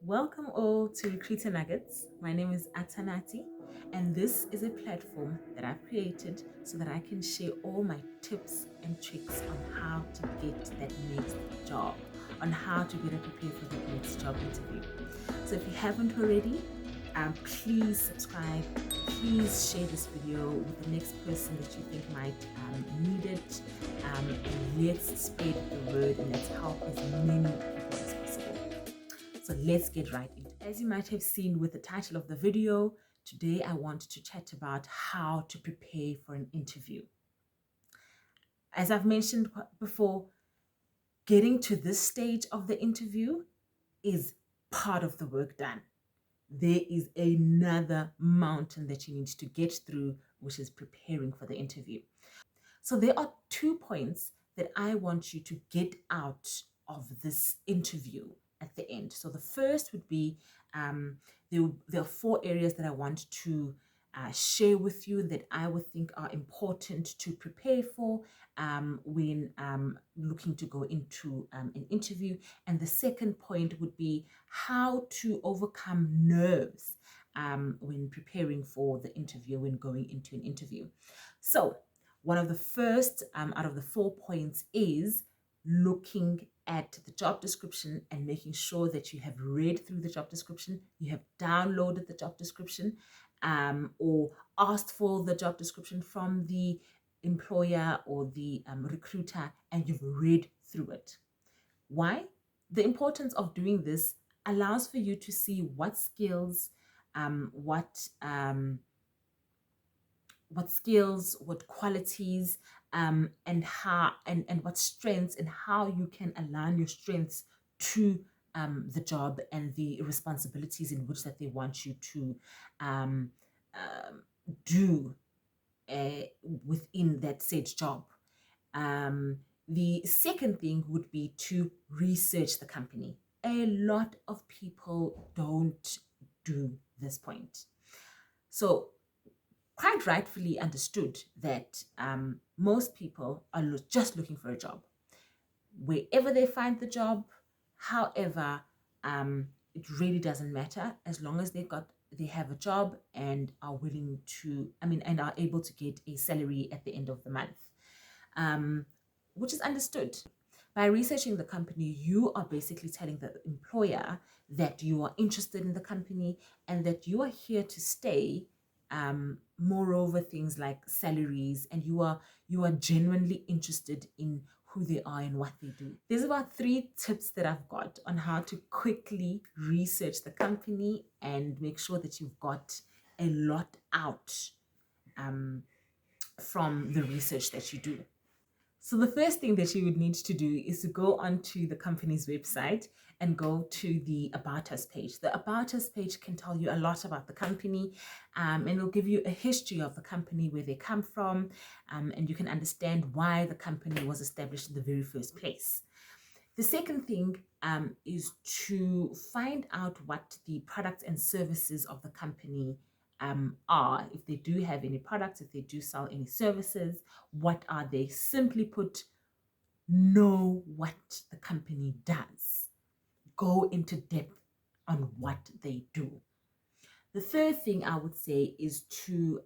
Welcome all to Recruiter Nuggets. My name is Atanati, and this is a platform that I've created so that I can share all my tips and tricks on how to get that next job, on how to better prepare for that next job interview. So if you haven't already, please subscribe. Please share this video with the next person that you think might need it. And let's spread the word and let's help as many people as possible. So let's get right into it. As you might have seen with the title of the video, today I want to chat about how to prepare for an interview. As I've mentioned before, getting to this stage of the interview is part of the work done. There is another mountain that you need to get through, which is preparing for the interview. So there are 2 points that I want you to get out of this interview at the end. So the first would be there are 4 areas that I want to share with you that I would think are important to prepare for when looking to go into an interview. And the second point would be how to overcome nerves when preparing for the interview, when going into an interview. So one of the first out of the 4 points is looking at the job description and making sure that you have read through the job description, you have downloaded the job description, or asked for the job description from the employer or the recruiter, and you've read through it. Why? The importance of doing this allows for you to see what skills, what qualities, and how and what strengths, and how you can align your strengths to the job and the responsibilities in which that they want you to um, do within that said job. The second thing would be to research the company. A lot of people don't do this point. So quite rightfully understood that most people are just looking for a job. Wherever they find the job, however, it really doesn't matter as long as they have a job and are willing to, and are able to get a salary at the end of the month, which is understood. By researching the company, you are basically telling the employer that you are interested in the company and that you are here to stay. Moreover, things like salaries, and you are genuinely interested in who they are and what they do. There's about 3 tips that I've got on how to quickly research the company and make sure that you've got a lot out from the research that you do. So the first thing that you would need to do is to go onto the company's website and go to the About Us page. The About Us page can tell you a lot about the company, and it'll give you a history of the company, where they come from, and you can understand why the company was established in the very first place. The second thing is to find out what the products and services of the company are. If they do have any products, if they do sell any services, what are they? Simply put, know what the company does. Go into depth on what they do. The third thing I would say is to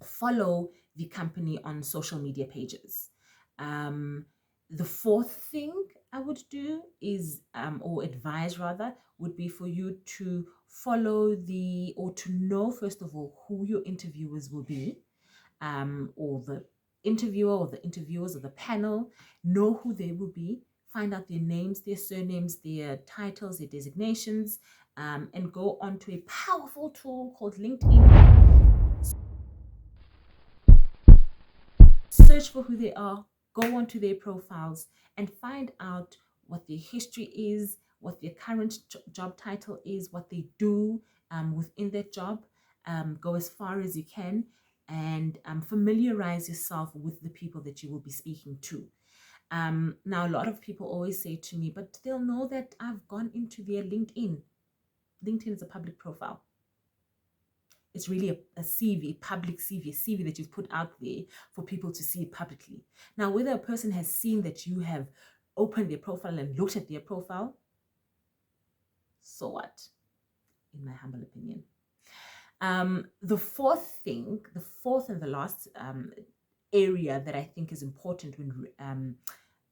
follow the company on social media pages. The fourth thing I would do is, or advise rather, would be for you to follow or to know, first of all, who your interviewers will be, or the interviewer or the interviewers or the panel. Know who they will be, find out their names, their surnames, their titles, their designations, and go onto a powerful tool called LinkedIn. Search for who they are, go onto their profiles, and find out what their history is, what their current job title is, what they do within that job. Go as far as you can and familiarize yourself with the people that you will be speaking to. Now, a lot of people always say to me, but they'll know that I've gone into their LinkedIn. LinkedIn is a public profile. It's really a CV, public CV, a CV that you've put out there for people to see publicly. Now, whether a person has seen that you have opened their profile and looked at their profile, so what? In my humble opinion. The fourth and the last area that I think is important when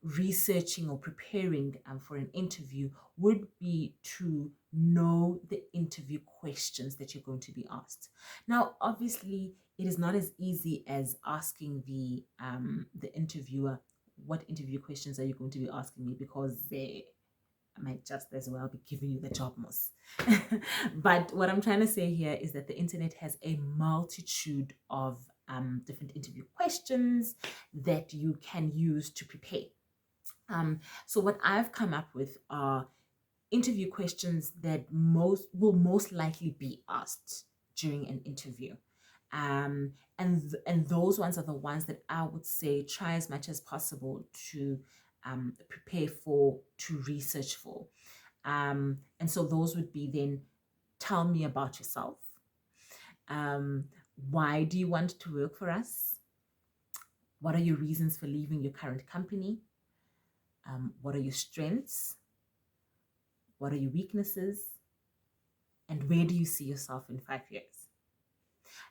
researching or preparing for an interview would be to know the interview questions that you're going to be asked. Now, obviously, it is not as easy as asking the interviewer, what interview questions are you going to be asking me, because they might just as well be giving you the job, most. But what I'm trying to say here is that the internet has a multitude of different interview questions that you can use to prepare. So what I've come up with are interview questions that will most likely be asked during an interview. And those ones are the ones that I would say try as much as possible to prepare for, to research for. And so those would be then, tell me about yourself. Why do you want to work for us? What are your reasons for leaving your current company? What are your strengths? What are your weaknesses? And where do you see yourself in 5 years?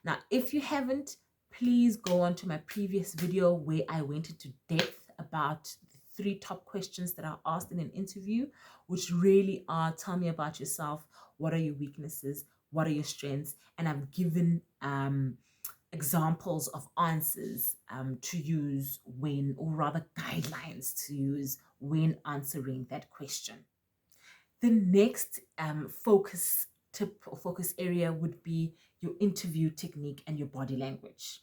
Now, if you haven't, please go on to my previous video where I went into depth about the 3 top questions that are asked in an interview, which really are, tell me about yourself, what are your weaknesses, what are your strengths, and I've given examples of answers to use when, or rather guidelines to use when answering that question. The next focus tip or focus area would be your interview technique and your body language.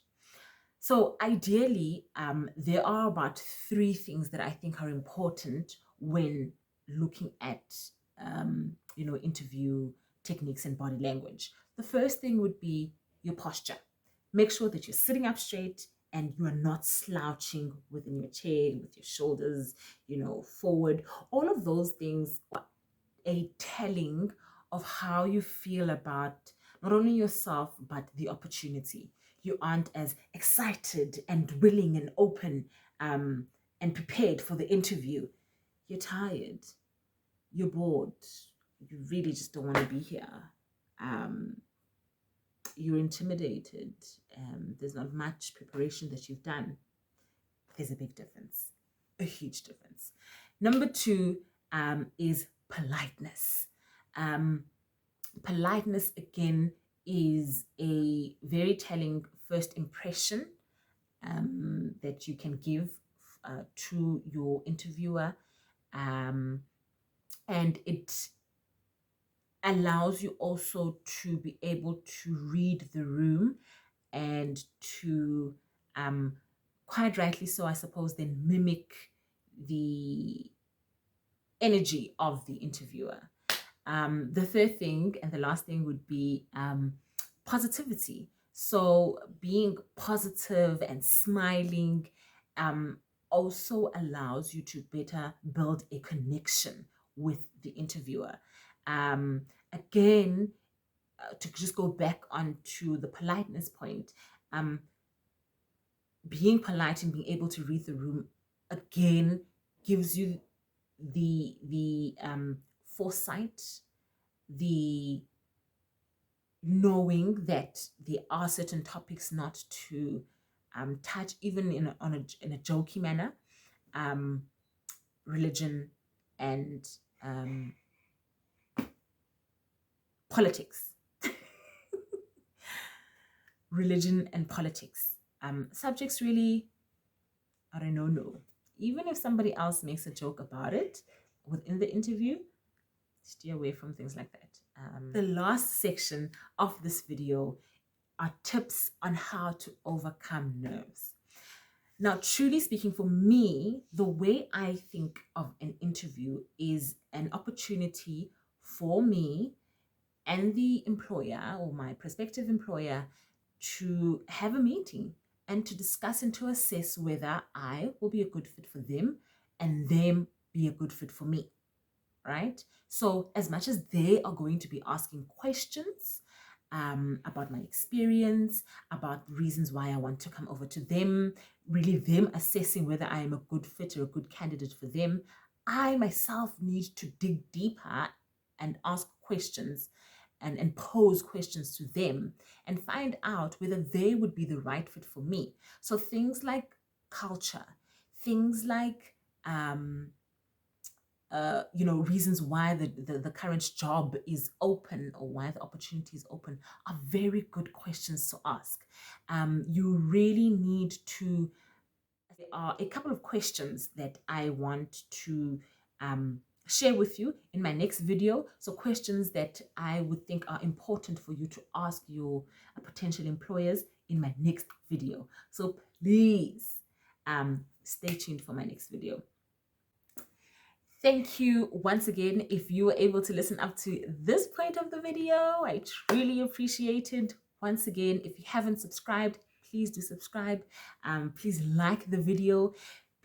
So ideally, there are about 3 things that I think are important when looking at, interview techniques and body language. The first thing would be your posture. Make sure that you're sitting up straight and you are not slouching within your chair with your shoulders, forward. All of those things are a telling of how you feel about not only yourself, but the opportunity. You aren't as excited and willing and open and prepared for the interview. You're tired. You're bored. You really just don't want to be here. You're intimidated. There's not much preparation that you've done. There's a big difference, a huge difference. Number 2 is politeness. Politeness, again, is a very telling first impression that you can give to your interviewer, and it allows you also to be able to read the room and to, quite rightly so, I suppose, then mimic the energy of the interviewer. The third thing and the last thing would be positivity. So being positive and smiling also allows you to better build a connection with the interviewer. Again, to just go back onto the politeness point, being polite and being able to read the room again gives you the foresight, the knowing that there are certain topics not to touch, even in a jokey manner, religion and politics. Religion and politics. Subjects really are a no-no. Even if somebody else makes a joke about it within the interview, steer away from things like that. The last section of this video are tips on how to overcome nerves. Now, truly speaking, for me, the way I think of an interview is an opportunity for me and the employer or my prospective employer to have a meeting and to discuss and to assess whether I will be a good fit for them and them be a good fit for me, right? So as much as they are going to be asking questions about my experience, about reasons why I want to come over to them, really them assessing whether I am a good fit or a good candidate for them, I myself need to dig deeper and ask questions and pose questions to them and find out whether they would be the right fit for me. So things like culture, things like reasons why the current job is open or why the opportunity is open are very good questions to ask. You really need to. There are a couple of questions that I want to share with you in my next video. So questions that I would think are important for you to ask your potential employers in my next video. So please stay tuned for my next video. Thank you once again. If you were able to listen up to this point of the video, I truly appreciate it. Once again, if you haven't subscribed, please do subscribe. Please like the video.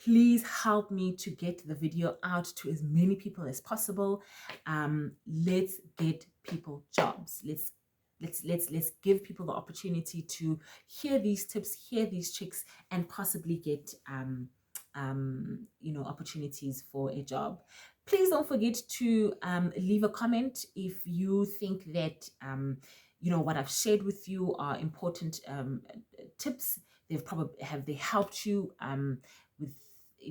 Please help me to get the video out to as many people as possible. Let's get people jobs. Let's give people the opportunity to hear these tips, hear these tricks, and possibly get opportunities for a job. Please don't forget to leave a comment if you think that what I've shared with you are important tips. Have they helped you with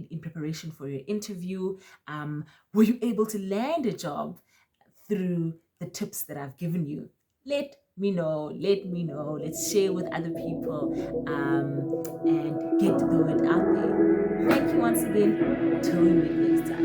in preparation for your interview? Were you able to land a job through the tips that I've given you? Let me know. Let's share with other people and get the word out there. Thank you once again. Till we meet next time.